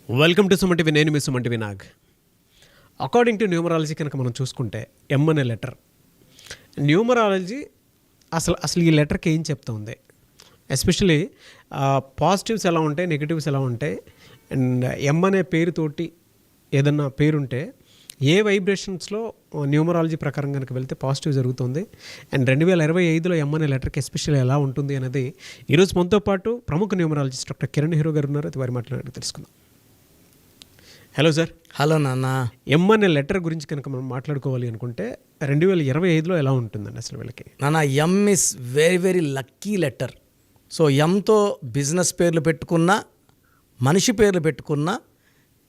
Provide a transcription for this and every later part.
Welcome to Suman TV. నేను మీ Suman TV Nag. According to numerology కనుక మనం చూసుకుంటే ఎం అనే లెటర్, న్యూమరాలజీ అసలు ఈ లెటర్కి ఏం చెప్తుంది, ఎస్పెషలీ పాజిటివ్స్ ఎలా ఉంటాయి, నెగిటివ్స్ ఎలా ఉంటాయి, అండ్ ఎం అనే పేరుతోటి ఏదన్నా పేరుంటే ఏ వైబ్రేషన్స్లో న్యూమరాలజీ ప్రకారం కనుక వెళ్తే పాజిటివ్ జరుగుతుంది, అండ్ 2025లో ఎం అనే లెటర్కి ఎస్పెషల్లీ ఎలా ఉంటుంది అనేది ఈరోజు మనతో పాటు ప్రముఖ న్యూమరాలజిస్ట్ డాక్టర్ కిరణ్ హీరో గారు ఉన్నారు. అది వారి మాట్లాడి తెలుసుకుందాం. Hello sir. హలో నాన్న. ఎం అనే లెటర్ గురించి కనుక మనం మాట్లాడుకోవాలి అనుకుంటే 2025లో ఎలా ఉంటుందండి అసలు వీళ్ళకి? నాన్న, M is very very lucky letter. So ఎంతో బిజినెస్ పేర్లు పెట్టుకున్నా, మనిషి పేర్లు పెట్టుకున్నా,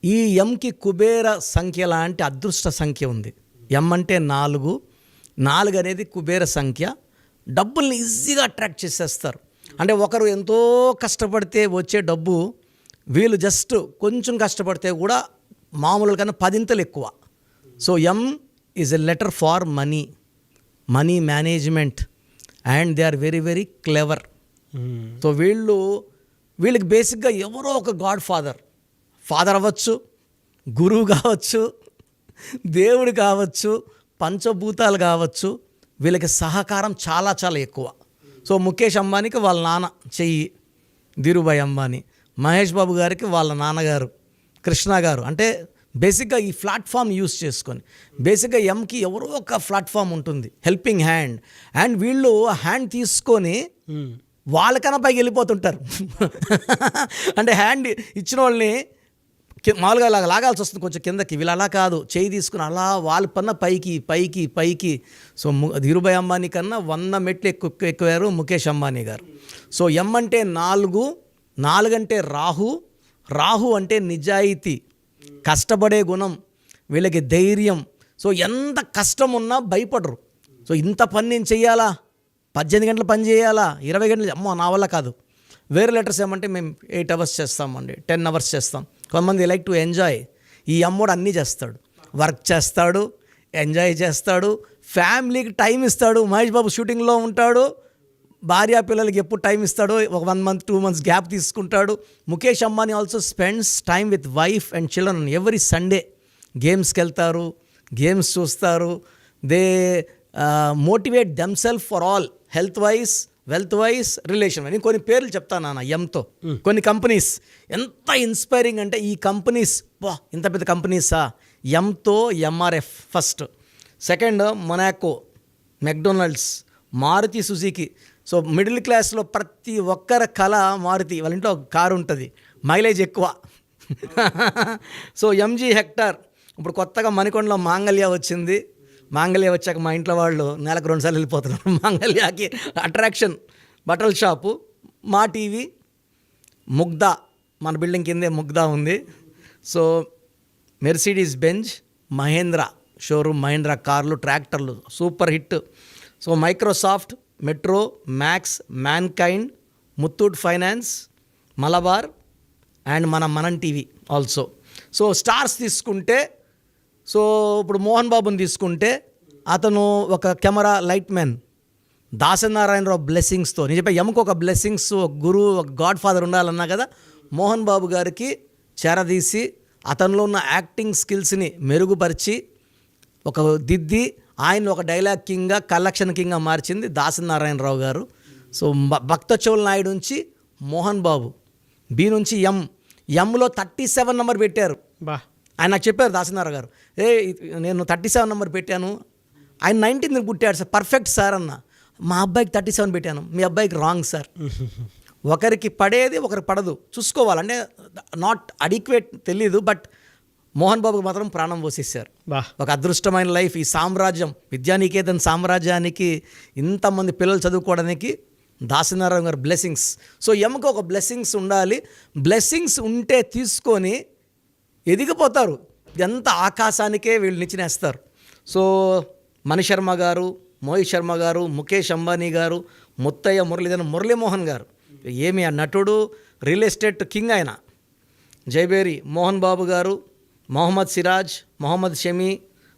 ఈ ఎంకి కుబేర సంఖ్య లాంటి అదృష్ట సంఖ్య ఉంది. ఎం అంటే 4 అనేది కుబేర సంఖ్య. డబ్బుల్ని ఈజీగా అట్రాక్ట్ చేసేస్తారు. అంటే ఒకరు ఎంతో కష్టపడితే వచ్చే డబ్బు వీళ్ళు జస్ట్ కొంచెం కష్టపడితే కూడా మామూలుగా కన్నా 10 ఎక్కువ. So M is a letter for money management, and they are very very clever. So వీళ్ళకి బేసిక్గా ఎవరో ఒక గాడ్ ఫాదర్ అవ్వచ్చు, గురువు కావచ్చు, దేవుడు కావచ్చు, పంచభూతాలు కావచ్చు, వీళ్ళకి సహకారం చాలా చాలా ఎక్కువ. సో ముఖేష్ అంబానీకి వాళ్ళ నాన్న చెయ్యి ధీరుభాయ్ అంబానీ, మహేష్ బాబు గారికి వాళ్ళ నాన్నగారు కృష్ణ గారు. అంటే బేసిక్గా ఈ ప్లాట్ఫామ్ యూస్ చేసుకొని బేసిక్గా ఎంకి ఎవరో ఒక ప్లాట్ఫామ్ ఉంటుంది, హెల్పింగ్ హ్యాండ్, అండ్ వీళ్ళు హ్యాండ్ తీసుకొని వాళ్ళకన్నా పైకి వెళ్ళిపోతుంటారు. అంటే హ్యాండ్ ఇచ్చిన వాళ్ళని మామూలుగా అలా లాగాల్సి వస్తుంది కొంచెం కిందకి, వీళ్ళు అలా కాదు, చేయి తీసుకుని అలా వాళ్ళ పన్న పైకి. సో ధీరుభాయ్ అంబానీ కన్నా 100 మెట్లు ఎక్కువారు ముఖేష్ అంబానీ గారు. సో ఎం అంటే 4 అంటే రాహు అంటే నిజాయితీ, కష్టపడే గుణం, వీళ్ళకి ధైర్యం. సో ఎంత కష్టం ఉన్నా భయపడరు. సో ఇంత పని నేను చెయ్యాలా, 18 గంటలు పని చేయాలా, 20 గంటలు, అమ్మో నా వల్ల కాదు. వేరే లెటర్స్ ఏమంటే మేము 8 అవర్స్ చేస్తామండి, 10 అవర్స్ చేస్తాం. కొంతమంది లైక్ టు ఎంజాయ్. ఈ అమ్మోడు అన్నీ చేస్తాడు, వర్క్ చేస్తాడు, ఎంజాయ్ చేస్తాడు, ఫ్యామిలీకి టైం ఇస్తాడు. మహేష్ బాబు షూటింగ్లో ఉంటాడు, భార్య పిల్లలకి ఎప్పుడు టైం ఇస్తాడో, ఒక 1 మంత్ 2 మంత్స్ గ్యాప్ తీసుకుంటాడు. Mukesh Ambani also spends time with wife and children every Sunday. గేమ్స్కి వెళ్తారు, గేమ్స్ చూస్తారు. They motivate themselves for all, health wise, wealth wise, relation wise. నేను కొన్ని పేర్లు చెప్తాను నాన్న ఎంతో. కొన్ని కంపెనీస్ ఎంత ఇన్స్పైరింగ్ అంటే, ఈ కంపెనీస్ ఇంత పెద్ద కంపెనీసా. ఎంతో MRF first, second Monaco, McDonald's, Maruti Suzuki. So middle క్లాస్లో ప్రతి ఒక్కరి కళ మారుతి. వాళ్ళ ఇంట్లో కారు ఉంటుంది, మైలేజ్ ఎక్కువ. So MG hectare. ఇప్పుడు కొత్తగా మణికొండలో మాంగళ్య వచ్చింది. మాంగళ్య వచ్చాక మా ఇంట్లో వాళ్ళు నెలకు 2 సార్లు వెళ్ళిపోతున్నారు మాంగళ్యాకి. అట్రాక్షన్ బట్టల షాపు. మా టీవీ, ముగ్ధా, మన బిల్డింగ్ కిందే ముగ్ధా ఉంది. So Mercedes Benz, Mahindra showroom, Mahindra కార్లు, ట్రాక్టర్లు super hit. So Microsoft, metro, Max, Mankind, Muthoot finance, Malabar, and మనం టీవీ ఆల్సో. సో స్టార్స్ తీసుకుంటే, సో ఇప్పుడు మోహన్ బాబుని తీసుకుంటే అతను ఒక కెమెరా లైట్ మ్యాన్. దాసనారాయణరావు బ్లెస్సింగ్స్తో, నేను చెప్పే ఎముక ఒక బ్లెస్సింగ్స్, ఒక గురువు, ఒక గాడ్ ఫాదర్ ఉండాలన్నా కదా, మోహన్ బాబు గారికి చేరదీసి అతనిలో ఉన్న యాక్టింగ్ స్కిల్స్ని మెరుగుపరిచి ఒక దిద్ది ఆయన ఒక డైలాగ్ కింగ్గా, కలెక్షన్ కింగ్గా మార్చింది దాసనారాయణరావు గారు. సో భక్త చౌల్ నాయుడు నుంచి మోహన్ బాబు, బి నుంచి ఎంలో 37 నెంబర్ పెట్టారు. ఆయన నాకు చెప్పారు దాసనారాయణ గారు, నేను 37 నెంబర్ పెట్టాను, ఆయన 19 పుట్టాడు సార్, పర్ఫెక్ట్ సార్ అన్న. మా అబ్బాయికి 37 పెట్టాను, మీ అబ్బాయికి రాంగ్ సార్. ఒకరికి పడేది ఒకరికి పడదు, చూసుకోవాలంటే నాట్ అడిక్వేట్ తెలీదు, బట్ మోహన్ బాబుకి మాత్రం ప్రాణం పోసేసారు. ఒక అదృష్టమైన లైఫ్. ఈ సామ్రాజ్యం, విద్యానికేతన్ సామ్రాజ్యానికి ఇంతమంది పిల్లలు చదువుకోవడానికి దాసనారాయణ గారు బ్లెస్సింగ్స్. సో ఎముక ఒక బ్లెస్సింగ్స్ ఉండాలి. బ్లెస్సింగ్స్ ఉంటే తీసుకొని ఎదిగిపోతారు, ఎంత ఆకాశానికే వీళ్ళు నిచ్చినేస్తారు. సో మణిశర్మ గారు, మోహిత్ శర్మ గారు, ముఖేష్ అంబానీ గారు, ముత్తయ్య మురళీమోహన్ గారు, ఏమి ఆ నటుడు, రియల్ ఎస్టేట్ కింగ్ ఆయన. జైబేరి మోహన్ బాబు గారు, మొహమ్మద్ సిరాజ్, మొహమ్మద్ షమి,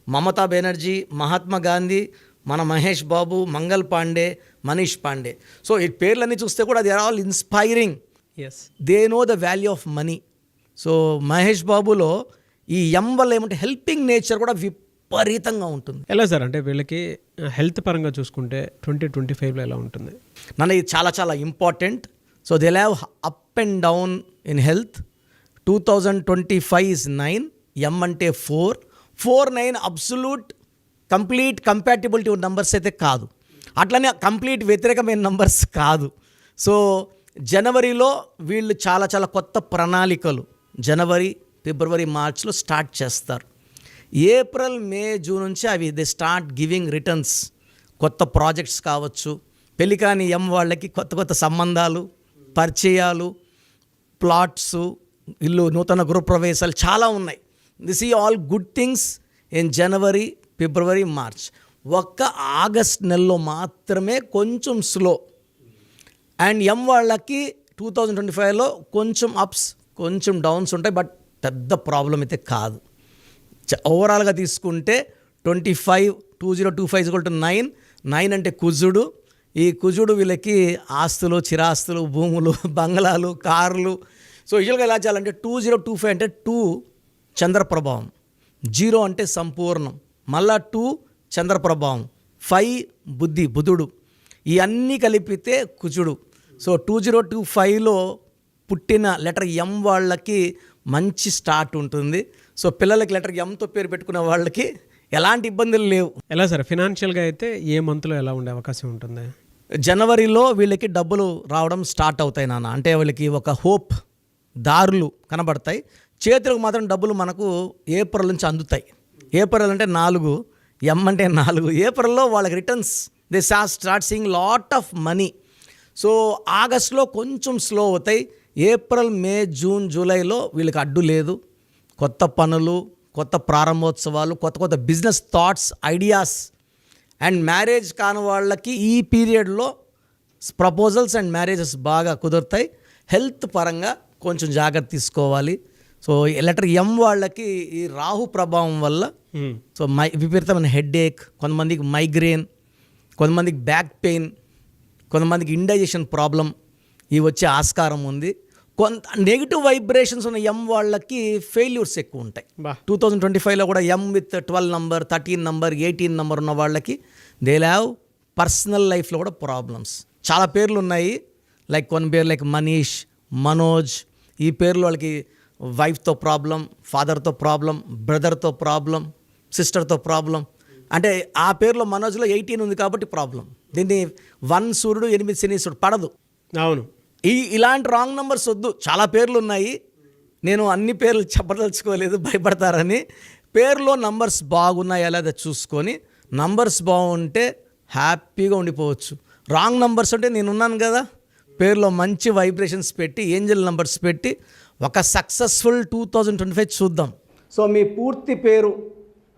మమతా బెనర్జీ, మహాత్మా గాంధీ, మన మహేష్ బాబు, మంగల్ పాండే, మనీష్ పాండే. సో ఈ పేర్లన్నీ చూస్తే కూడా they are all inspiring. They know the value of money. So Mahesh బాబులో ఈ ఎం వల్ల ఏమంటే హెల్పింగ్ నేచర్ కూడా విపరీతంగా ఉంటుంది. ఎలా సార్ అంటే వీళ్ళకి హెల్త్ పరంగా చూసుకుంటే 2025లో ఎలా ఉంటుంది? నన్ను ఇది చాలా చాలా important. So they have up and down in health. 2025 is 9, ఎం అంటే 4, 9 అబ్సల్యూట్ కంప్లీట్ కంపాటిబిలిటీ నంబర్స్ అయితే కాదు, అట్లనే కంప్లీట్ వ్యతిరేకమైన నంబర్స్ కాదు. సో జనవరిలో వీళ్ళు చాలా చాలా కొత్త ప్రణాళికలు జనవరి, ఫిబ్రవరి, మార్చ్లో స్టార్ట్ చేస్తారు. ఏప్రిల్, మే, జూన్ నుంచి అవి దే స్టార్ట్ గివింగ్ రిటర్న్స్. కొత్త ప్రాజెక్ట్స్ కావచ్చు, పెళ్ళికాని ఎం వాళ్ళకి కొత్త కొత్త సంబంధాలు, పరిచయాలు, ప్లాట్స్, ఇల్లు, నూతన గృహప్రవేశాలు చాలా ఉన్నాయి. దిస్ ఈ all good things in January, February, March. ఒక్క ఆగస్ట్ నెలలో మాత్రమే కొంచెం స్లో. అండ్ ఎం వాళ్ళకి 2025లో కొంచెం అప్స్, కొంచెం డౌన్స్ ఉంటాయి, బట్ పెద్ద ప్రాబ్లం అయితే కాదు. ఓవరాల్గా తీసుకుంటే 2025 9 అంటే కుజుడు. ఈ కుజుడు వీళ్ళకి ఆస్తులు, చిరాస్తులు, భూములు, బంగ్లాలు, కార్లు. సో యూజువల్గా ఎలా చేయాలంటే 2025 అంటే 2 చంద్రప్రభావం, 0 అంటే సంపూర్ణం, మళ్ళా 2 చంద్రప్రభావం, 5 బుధుడు, ఇవన్నీ కలిపితే కుజుడు. సో 2025లో పుట్టిన లెటర్ ఎం వాళ్ళకి మంచి స్టార్ట్ ఉంటుంది. సో పిల్లలకి లెటర్ ఎంతో పేరు పెట్టుకునే వాళ్ళకి ఎలాంటి ఇబ్బందులు లేవు. ఎలా సార్ ఫినాన్షియల్గా అయితే ఏ మంత్లో ఎలా ఉండే అవకాశం ఉంటుంది? జనవరిలో వీళ్ళకి డబ్బులు రావడం స్టార్ట్ అవుతాయి నాన్న. అంటే వీళ్ళకి ఒక హోప్, దారులు కనబడతాయి. చేతులకు మాత్రం డబ్బులు మనకు ఏప్రిల్ నుంచి అందుతాయి. ఏప్రిల్ అంటే 4, ఎం అంటే 4. ఏప్రిల్లో వాళ్ళకి returns they start seeing lot of money. So ఆగస్ట్లో కొంచెం స్లో అవుతాయి. ఏప్రిల్, మే, జూన్, జూలైలో వీళ్ళకి అడ్డు లేదు. కొత్త పనులు, కొత్త ప్రారంభోత్సవాలు, కొత్త కొత్త business thoughts, ideas. And marriage కాని వాళ్ళకి ఈ పీరియడ్లో ప్రపోజల్స్ అండ్ మ్యారేజెస్ బాగా కుదురుతాయి. హెల్త్ పరంగా కొంచెం జాగ్రత్త తీసుకోవాలి. సో లెటర్ ఎం వాళ్ళకి ఈ రాహు ప్రభావం వల్ల సో విపరీతమైన హెడ్ఏక్, కొంతమందికి మైగ్రేన్, కొంతమందికి బ్యాక్ పెయిన్, కొంతమందికి ఇండైజెషన్ ప్రాబ్లం, ఇవి వచ్చే ఆస్కారం ఉంది. కొంత నెగిటివ్ వైబ్రేషన్స్ ఉన్న ఎం వాళ్ళకి ఫెయిల్యూర్స్ ఎక్కువ ఉంటాయి. 2025లో కూడా ఎం విత్ 12 నంబర్, 13 నంబర్, 18 నంబర్ ఉన్న వాళ్ళకి దే హ్యావ్ పర్సనల్ లైఫ్లో కూడా ప్రాబ్లమ్స్. చాలా పేర్లు ఉన్నాయి. లైక్ కొన్ని పేర్లు లైక్ మనీష్, మనోజ్, ఈ పేర్లు వాళ్ళకి వైఫ్తో ప్రాబ్లం, ఫాదర్తో ప్రాబ్లం, బ్రదర్తో ప్రాబ్లం, సిస్టర్తో ప్రాబ్లం. అంటే ఆ పేరులో మనోజ్లో 18 ఉంది కాబట్టి ప్రాబ్లం. దీన్ని 1 సూర్యుడు 8 శనీశ్వరుడు పడదు. అవును, ఇలాంటి రాంగ్ నెంబర్స్ వద్దు. చాలా పేర్లు ఉన్నాయి, నేను అన్ని పేర్లు చెప్పదలుచుకోలేదు భయపడతారని. పేరులో నంబర్స్ బాగున్నాయా లేదా చూసుకొని, నంబర్స్ బాగుంటే హ్యాపీగా ఉండిపోవచ్చు. రాంగ్ నంబర్స్ అంటే నేనున్నాను కదా, పేరులో మంచి వైబ్రేషన్స్ పెట్టి, ఏంజల్ నంబర్స్ పెట్టి ఒక సక్సెస్ఫుల్ 2025 చూద్దాం. సో మీ పూర్తి పేరు,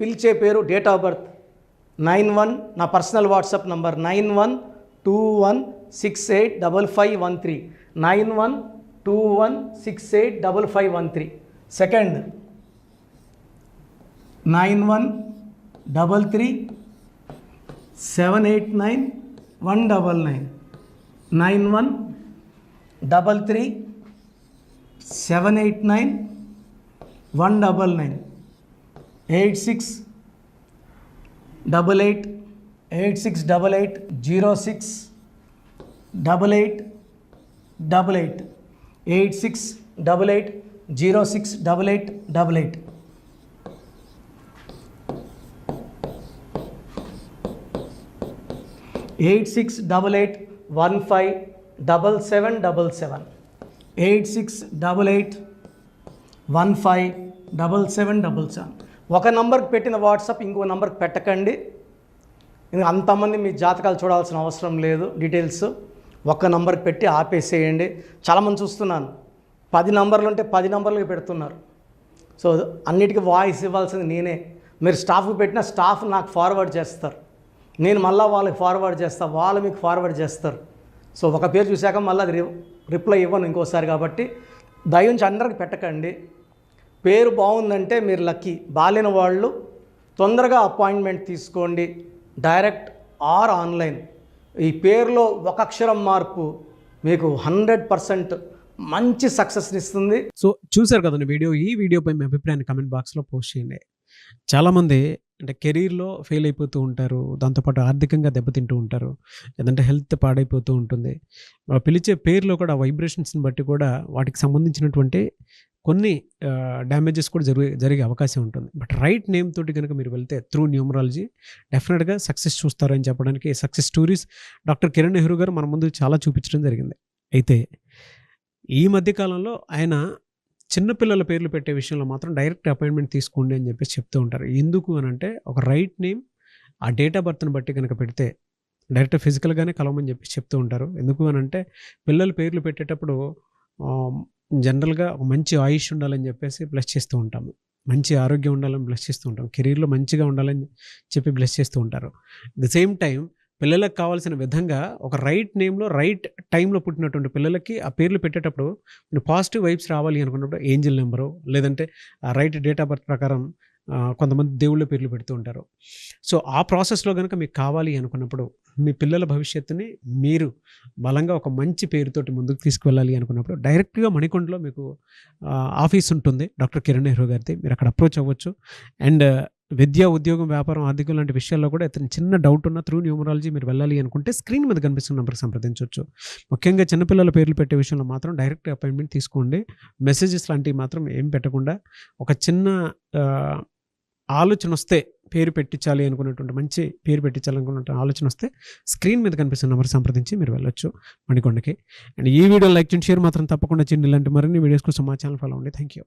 పిలిచే పేరు, డేట్ ఆఫ్ బర్త్ 91, నా personal WhatsApp number 9121685513, 9121685513. Second 9133789199, 9133789199, 8688068888, 8688068888. Eight 8688157777, 8688157777. ఒక నంబర్కి పెట్టిన వాట్సాప్ ఇంకో నంబర్కి పెట్టకండి. అంతమంది మీ జాతకాలు చూడాల్సిన అవసరం లేదు. డీటెయిల్స్ ఒక్క నంబర్కి పెట్టి ఆపేసేయండి. చాలామంది చూస్తున్నాను 10 నంబర్లు ఉంటే 10 నంబర్లకి పెడుతున్నారు. సో అన్నిటికీ వాయిస్ ఇవ్వాల్సింది నేనే. మీరు స్టాఫ్కి పెట్టిన స్టాఫ్ నాకు ఫార్వర్డ్ చేస్తారు, నేను మళ్ళీ వాళ్ళకి ఫార్వర్డ్ చేస్తాను, వాళ్ళు మీకు ఫార్వర్డ్ చేస్తారు. సో ఒక పేరు చూశాక మళ్ళీ అది రిప్లై ఇవ్వను ఇంకోసారి. కాబట్టి దయించి అందరికి పెట్టకండి. పేరు బాగుందంటే మీరు లక్కీ. బాలేని వాళ్ళు తొందరగా అపాయింట్మెంట్ తీసుకోండి, డైరెక్ట్ ఆర్ ఆన్లైన్. ఈ పేరులో ఒక అక్షరం మార్పు మీకు 100% మంచి సక్సెస్ని ఇస్తుంది. సో చూశారు కదండి వీడియో. ఈ వీడియోపై మీ అభిప్రాయాన్ని కమెంట్ బాక్స్లో పోస్ట్ చేయండి. చాలామంది అంటే కెరీర్లో ఫెయిల్ అయిపోతూ ఉంటారు, దాంతోపాటు ఆర్థికంగా దెబ్బతింటూ ఉంటారు, లేదంటే హెల్త్ పాడైపోతూ ఉంటుంది. వాళ్ళు పిలిచే పేర్లో కూడా వైబ్రేషన్స్ని బట్టి కూడా వాటికి సంబంధించినటువంటి కొన్ని డ్యామేజెస్ కూడా జరిగే అవకాశం ఉంటుంది. బట్ రైట్ నేమ్ తోటి కనుక మీరు వెళ్తే త్రూ న్యూమరాలజీ డెఫినెట్గా సక్సెస్ చూస్తారని చెప్పడానికి success stories doctor Kiran Nehru గారు మన ముందు చాలా చూపించడం జరిగింది. అయితే ఈ మధ్యకాలంలో ఆయన చిన్నపిల్లల పేర్లు పెట్టే విషయంలో మాత్రం డైరెక్ట్ అపాయింట్మెంట్ తీసుకోండి అని చెప్పేసి చెప్తూ ఉంటారు. ఎందుకు అని అంటే ఒక రైట్ నేమ్ ఆ డేట్ ఆఫ్ బర్త్ని బట్టి కనుక పెడితే డైరెక్ట్ ఫిజికల్గానే కలవమని చెప్పేసి చెప్తూ ఉంటారు. ఎందుకు అని అంటే పిల్లల పేర్లు పెట్టేటప్పుడు జనరల్గా ఒక మంచి ఆయుష్ ఉండాలని చెప్పేసి బ్లెస్ చేస్తూ ఉంటాము, మంచి ఆరోగ్యం ఉండాలని బ్లెస్ చేస్తూ ఉంటాం, కెరీర్లో మంచిగా ఉండాలని చెప్పి బ్లెస్ చేస్తూ ఉంటారు. ద సేమ్ టైం పిల్లలకు కావాల్సిన విధంగా ఒక రైట్ నేమ్లో రైట్ టైంలో పుట్టినటువంటి పిల్లలకి ఆ పేర్లు పెట్టేటప్పుడు పాజిటివ్ వైబ్స్ రావాలి అనుకున్నప్పుడు ఏంజిల్ నెంబరు లేదంటే రైట్ డేట్ ఆఫ్ బర్త్ ప్రకారం కొంతమంది దేవుళ్ళ పేర్లు పెడుతూ ఉంటారు. సో ఆ ప్రాసెస్లో కనుక మీకు కావాలి అనుకున్నప్పుడు మీ పిల్లల భవిష్యత్తుని మీరు బలంగా ఒక మంచి పేరుతోటి ముందుకు తీసుకువెళ్ళాలి అనుకున్నప్పుడు డైరెక్ట్గా మణికొండలో మీకు ఆఫీస్ ఉంటుంది డాక్టర్ కిరణ్ నెహ్రూ గారిది. మీరు అక్కడ అప్రోచ్ అవ్వచ్చు. అండ్ విద్య, ఉద్యోగం, వ్యాపారం, ఆర్థికం లాంటి విషయాల్లో కూడా ఇతను చిన్న డౌట్ ఉన్న త్రూ న్యూమరాలజీ మీరు వెళ్ళాలి అనుకుంటే స్క్రీన్ మీద కనిపిస్తున్న నెంబర్కి సంప్రదించవచ్చు. ముఖ్యంగా చిన్నపిల్లల పేర్లు పెట్టే విషయంలో మాత్రం డైరెక్ట్ అపాయింట్మెంట్ తీసుకోండి. మెసేజెస్ లాంటివి మాత్రం ఏం పెట్టకుండా ఒక చిన్న ఆలోచన వస్తే పేరు పెట్టించాలి అనుకున్నటువంటి మంచి పేరు పెట్టించాలనుకున్న ఆలోచన వస్తే స్క్రీన్ మీద కనిపిస్తున్న నెంబర్ సంప్రదించి మీరు వెళ్ళొచ్చు మణికొండకి. అండ్ ఈ వీడియో లైక్ చేయండి, షేర్ మాత్రం తప్పకుండా చేయండి. ఇలాంటి మరిన్ని వీడియోస్ కోసం మా ఛానల్ ఫాలో అవ్వండి. Thank you.